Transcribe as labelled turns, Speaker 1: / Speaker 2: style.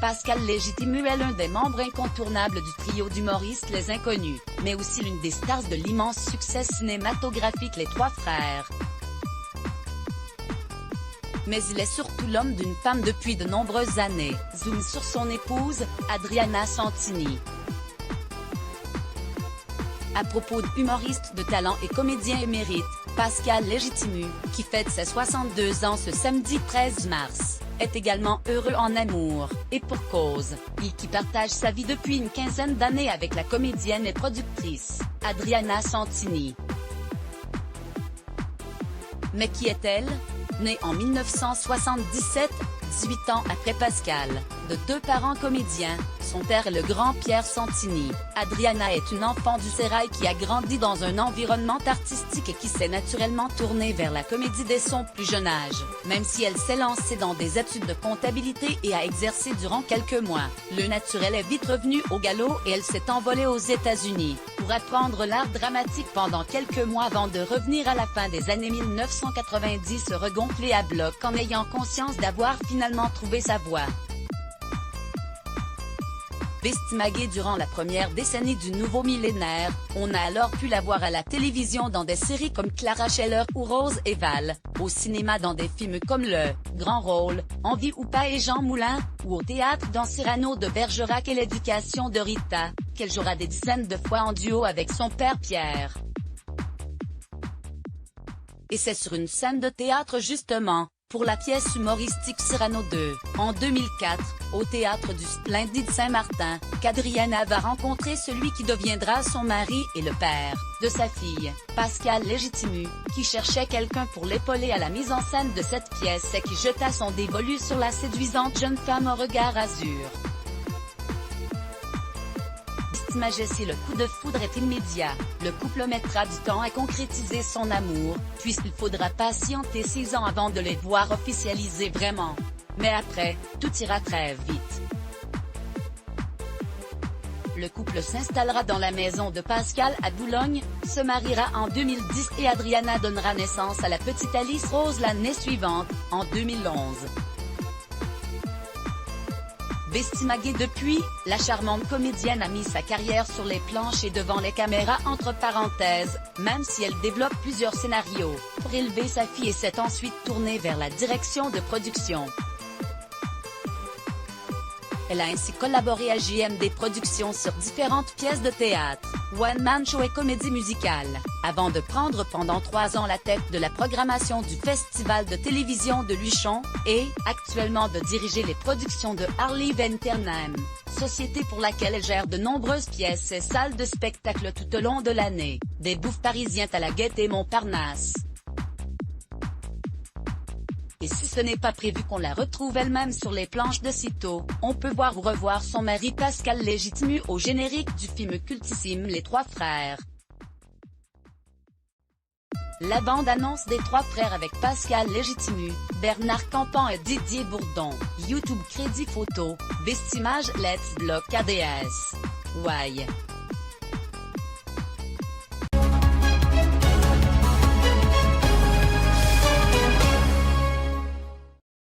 Speaker 1: Pascal Légitimu est l'un des membres incontournables du trio d'humoristes Les Inconnus, mais aussi l'une des stars de l'immense succès cinématographique Les Trois Frères. Mais il est surtout l'homme d'une femme depuis de nombreuses années. Zoom sur son épouse, Adriana Santini. À propos d'humoriste de talent et comédien émérite, Pascal Légitimu, qui fête ses 62 ans ce samedi 13 mars, est également heureux en amour, et pour cause, il qui partage sa vie depuis une quinzaine d'années avec la comédienne et productrice, Adriana Santini. Mais qui est-elle? Née en 1977, 18 ans après Pascal, de deux parents comédiens, son père est le grand Pierre Santini. Adriana est une enfant du sérail qui a grandi dans un environnement artistique et qui s'est naturellement tournée vers la comédie dès son plus jeune âge. Même si elle s'est lancée dans des études de comptabilité et a exercé durant quelques mois, le naturel est vite revenu au galop et elle s'est envolée aux États-Unis pour apprendre l'art dramatique pendant quelques mois avant de revenir à la fin des années 1990 regonfler à bloc en ayant conscience d'avoir finalement trouvé sa voie. Vestimaguée durant la première décennie du nouveau millénaire, on a alors pu la voir à la télévision dans des séries comme Clara Scheller ou Rose et Val, au cinéma dans des films comme Le Grand Rôle, Envie ou pas et Jean Moulin, ou au théâtre dans Cyrano de Bergerac et L'éducation de Rita, qu'elle jouera des dizaines de fois en duo avec son père Pierre. Et c'est sur une scène de théâtre justement, pour la pièce humoristique Cyrano 2, en 2004, au théâtre du Splendide Saint-Martin, qu'Adriana va rencontrer celui qui deviendra son mari et le père de sa fille, Pascal Légitimu, qui cherchait quelqu'un pour l'épauler à la mise en scène de cette pièce et qui jeta son dévolu sur la séduisante jeune femme au regard azur. Majesté, le coup de foudre est immédiat, le couple mettra du temps à concrétiser son amour, puisqu'il faudra patienter 6 ans avant de les voir officialiser vraiment. Mais après, tout ira très vite. Le couple s'installera dans la maison de Pascal à Boulogne, se mariera en 2010 et Adriana donnera naissance à la petite Alice Rose l'année suivante, en 2011. Vestimaguée depuis, la charmante comédienne a mis sa carrière sur les planches et devant les caméras entre parenthèses, même si elle développe plusieurs scénarios, pour élever sa fille et s'est ensuite tournée vers la direction de production. Elle a ainsi collaboré à JMD Productions sur différentes pièces de théâtre, one-man show et comédie musicale, avant de prendre pendant 3 ans la tête de la programmation du Festival de télévision de Luchon, et, actuellement de diriger les productions de Harley Venternheim, société pour laquelle elle gère de nombreuses pièces et salles de spectacle tout au long de l'année, des Bouffes parisiens à la Gaîté Montparnasse. Et si ce n'est pas prévu qu'on la retrouve elle-même sur les planches de sitôt, on peut voir ou revoir son mari Pascal Légitimu au générique du film cultissime Les Trois Frères. La bande-annonce des Trois Frères avec Pascal Légitimu, Bernard Campan et Didier Bourdon, YouTube Crédit Photo, Vestimage Let's Block ADS. Why?